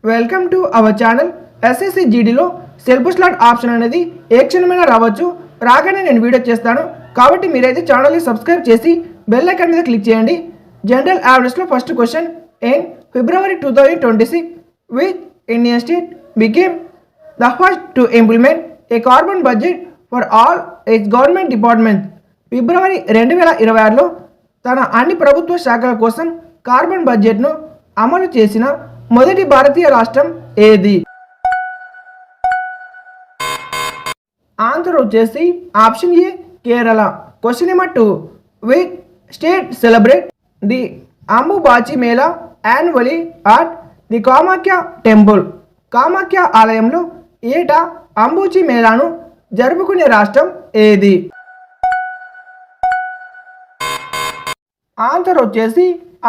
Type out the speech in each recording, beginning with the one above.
Welcome to our channel. SSC జీడీలో self slot option అనేది ఏ క్షణమైనా రావచ్చు. రాగానే నేను వీడియో చేస్తాను కాబట్టి మీరైతే ఛానల్ని సబ్స్క్రైబ్ చేసి బెల్ ఐకాన్ మీద క్లిక్ చేయండి. జనరల్ అవేర్నెస్లో first question, in February 2026 which Indian state became the first to implement a carbon budget for all its government departments? ఫిబ్రవరి 2026లో తన అన్ని ప్రభుత్వ శాఖల కోసం కార్బన్ బడ్జెట్ను అమలు చేసిన మొదటి భారతీయ రాష్ట్రం ఏది? ఆన్సర్ వచ్చేసి option A Kerala. Question number 2, which state celebrate the Ambubachi Mela annually at the Kamakhya temple? Kamakhya ఆలయంలో ఏటా అంబుచి మేళాను జరుపుకునే రాష్ట్రం ఏది? ఆన్సర్ వచ్చేసి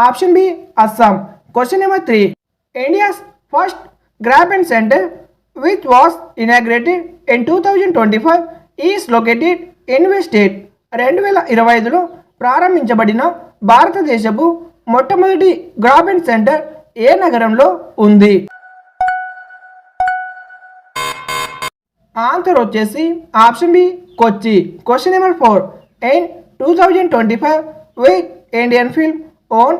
option B Assam. Question number 3, India's first graphene centre which was inaugurated in 2025 is located in which state? 2025లో ప్రారంభించబడిన భారతదేశపు మొట్టమొదటి గ్రాపెన్ సెంటర్ ఏ నగరంలో ఉంది? ఆన్సర్ వచ్చేసి option B Kochi. Question number 4, in 2025 which Indian film won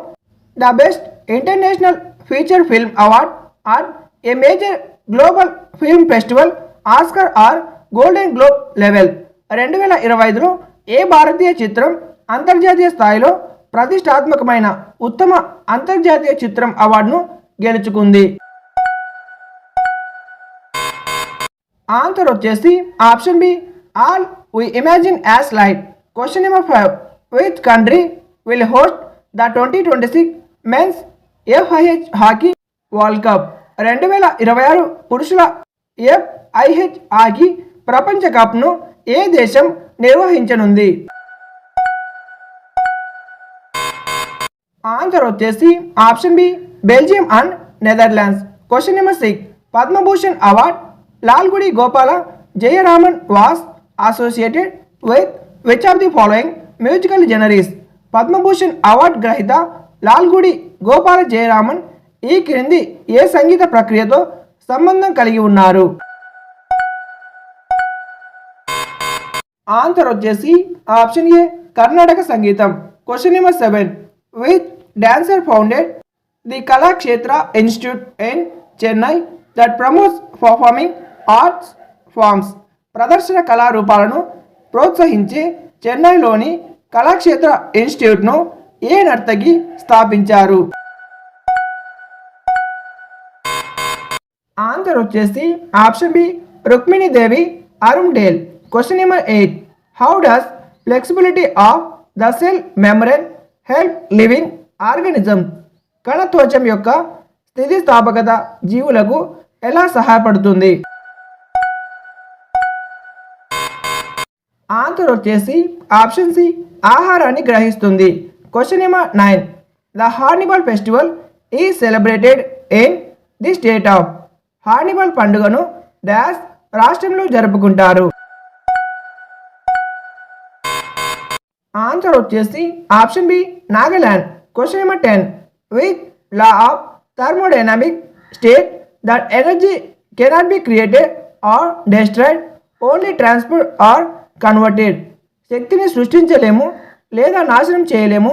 the best international feature film award at a major global film festival Oscar or golden globe level? 2025లో ఏ భారతీయ చిత్రం అంతర్జాతీయ స్థాయిలో ప్రతిష్టాత్మకమైన ఉత్తమ అంతర్జాతీయ చిత్రం అవార్డును గెలుచుకుంది? ఆన్సర్ వచ్చేసి option B all we imagine as light. Question number 5, which country will host the 2026 men's FIH hockey world cup? 2026 పురుషుల FIH హాకీ ప్రపంచ కప్ను ఏ దేశం నిర్వహించనుంది? ఆన్సర్ వచ్చేసి option B Belgium and Netherlands. Question number 6, Padma Bhushan award Lalgudi Gopala Jayaraman was associated with which of the following musical genres? Padma Bhushan award గ్రహీత లాల్గుడి గోపాల జయరామన్ ఈ క్రింది ఏ సంగీత ప్రక్రియతో సంబంధం కలిగి ఉన్నారు? ఆన్సర్ వచ్చేసి ఆప్షన్ ఏ కర్ణాటక సంగీతం. Question number 7, which dancer founded the Kalakshetra institute in Chennai that promotes performing arts forms? ప్రదర్శన కళారూపాలను ప్రోత్సహించే చెన్నైలోని కళాక్షేత్ర ఇన్స్టిట్యూట్ను ఏ నర్తకి స్థాపించారు? ఆన్సర్ వచ్చేసి option B Rukmini Devi Arundale. Question number 8, how does flexibility of the cell membrane help living organism? కణత్వచం యొక్క స్థితిస్థాపకత జీవులకు ఎలా సహాయపడుతుంది? ఆన్సర్ వచ్చేసి ఆప్షన్ సి ఆహారాన్ని గ్రహిస్తుంది. Question number 9, the Hornbill festival is celebrated in the state of? Hornbill పండుగను డాష్ రాష్ట్రంలో జరుపుకుంటారు? ఆన్సర్ వచ్చేసి option B Nagaland. Question number 10, which law of thermodynamic state that energy cannot be created or destroyed only transferred or converted? శక్తిని సృష్టించలేము లేదా నాశనం చేయలేము,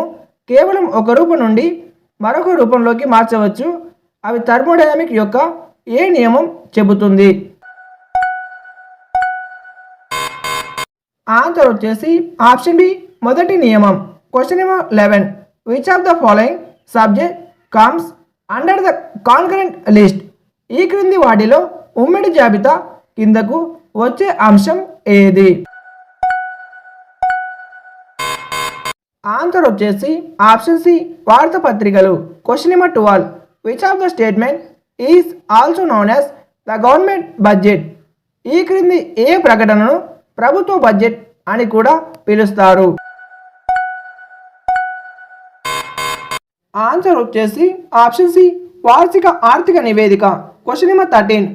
కేవలం ఒక రూపం నుండి మరొక రూపంలోకి మార్చవచ్చు. అవి థర్మోడైనమిక్ యొక్క ఏ నియమం చెబుతుంది? ఆన్సర్ వచ్చేసి ఆప్షన్ బి మొదటి నియమం. Question number 11, which of the following subject comes under the concurrent list? ఈ క్రింది వాటిలో ఉమ్మడి జాబితా కిందకు వచ్చే అంశం ఏది? ఆన్సర్ వచ్చేసి ఆప్షన్ సి వార్తాపత్రికలు. Question number 12, which of the statement is also known as the government budget? ఈ క్రింది ఏ ప్రకటనను ప్రభుత్వ బడ్జెట్ అని కూడా పిలుస్తారు? ఆన్సర్ వచ్చేసి ఆప్షన్ సి వార్షిక ఆర్థిక నివేదిక. Question number 13,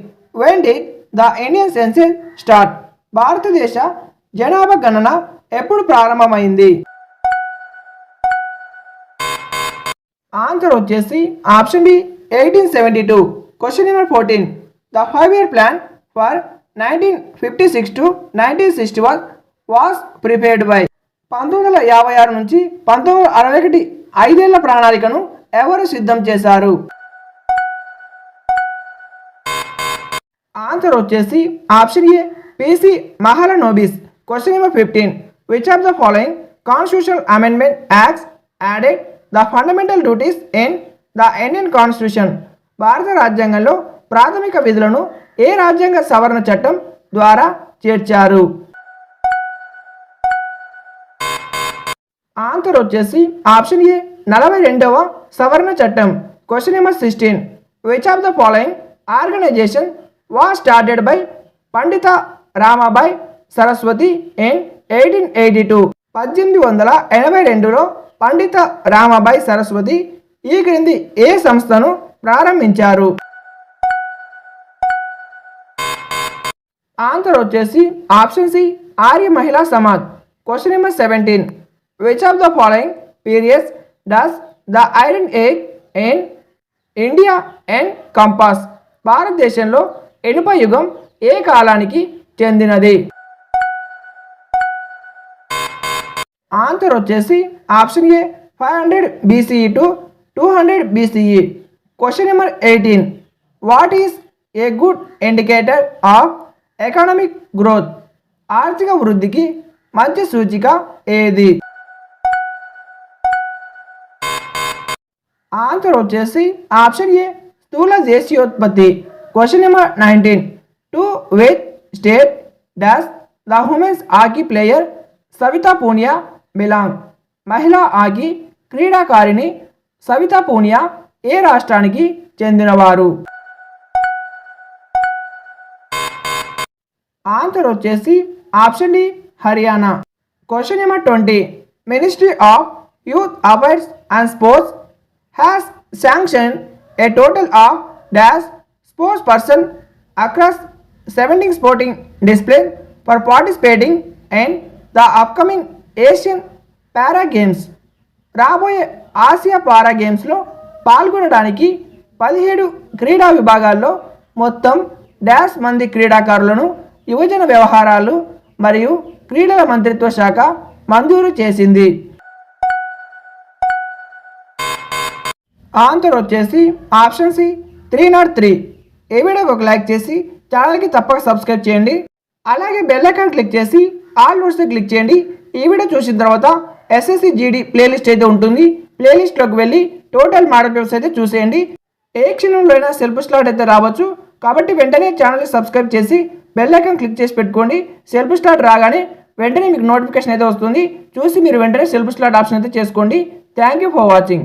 when did the Indian census start? భారతదేశ జనాభా గణన ఎప్పుడు ప్రారంభమైంది? ఆన్సర్ వచ్చేసి option B 1872. Question number 14. The 5-year plan for 1956 to 1961 was prepared by 1956 నుంచి 1961 ఐదేళ్ల ప్రణాళికను ఎవరు సిద్ధం చేశారు? ఆన్సర్ వచ్చేసి option A PC Mahalanobis. Question number 15. Which of the following constitutional amendment acts added the fundamental duties in the Indian constitution? భారత రాజ్యాంగంలో ప్రాథమిక విధులను ఏ రాజ్యాంగ సవరణ చట్టం ద్వారా చేర్చారు? ఆన్సర్ వచ్చేసి ఆప్షన్ ఏ 42వ సవరణ చట్టం. Question number 16. Which of the following organization was started by Pandita Ramabai Saraswati in 1882? 1882లో పండిత రామాబాయ్ సరస్వతి ఈ క్రింది ఏ సంస్థను ప్రారంభించారు? ఆన్సర్ వచ్చేసి ఆప్షన్ సి ఆర్య మహిళా Samaj. Question number 17. Which of the following periods does the iron age in India and compass? భారతదేశంలో ఇనుప యుగం ఏ కాలానికి చెందినది? ఆన్సర్ వచ్చేసి option A 500 BCE to 200 BCE. Question number 18. What is a good indicator of economic growth? ఆర్థిక వృద్ధికి మంచి సూచిక ఏది? ఆన్సర్ వచ్చేసి ఆప్షన్ ఏ స్థూల దేశీయోత్పత్తి. Question number 19. To which state does the women's hockey player Savita Punia belong? మహిళా హాకీ క్రీడాకారిణి సవితా పూనియా ఏ రాష్ట్రానికి చెందినవారు? ఆన్సర్ వచ్చేసి option D Haryana. Question number 20. Ministry of youth affairs and sports has sanction a total of dash sports person across 17 sporting display for participating in the upcoming Asian para games? రాబోయే ఆసియా para గేమ్స్లో పాల్గొనడానికి 17 క్రీడా విభాగాల్లో మొత్తం dash మంది క్రీడాకారులను యువజన వ్యవహారాలు మరియు క్రీడల మంత్రిత్వ శాఖ మంజూరు చేసింది. ఆన్సర్ వచ్చేసి ఆప్షన్ సి 303. ఈ వీడియోకి ఒక లైక్ చేసి ఛానల్కి తప్పక సబ్స్క్రైబ్ చేయండి. అలాగే బెల్ ఐకాన్ క్లిక్ చేసి ఆల్ నోట్స్ క్లిక్ చేయండి. ఈ వీడియో చూసిన తర్వాత ఎస్ఎస్సి జీడీ ప్లేలిస్ట్ అయితే ఉంటుంది. ప్లేలిస్ట్లోకి వెళ్ళి టోటల్ మోడల్ పేపర్స్ అయితే చూసేయండి. ఏ క్షణంలో అయినా సెల్ఫ్ స్టార్ట్ అయితే రావచ్చు. కాబట్టి వెంటనే ఛానల్ని సబ్స్క్రైబ్ చేసి బెల్ ఐకాన్ క్లిక్ చేసి పెట్టుకోండి. సెల్ఫ్ స్టార్ట్ రాగానే వెంటనే మీకు నోటిఫికేషన్ అయితే వస్తుంది. చూసి మీరు వెంటనే సెల్ఫ్ స్టార్ట్ ఆప్షన్ అయితే చేసుకోండి. Thank you for watching.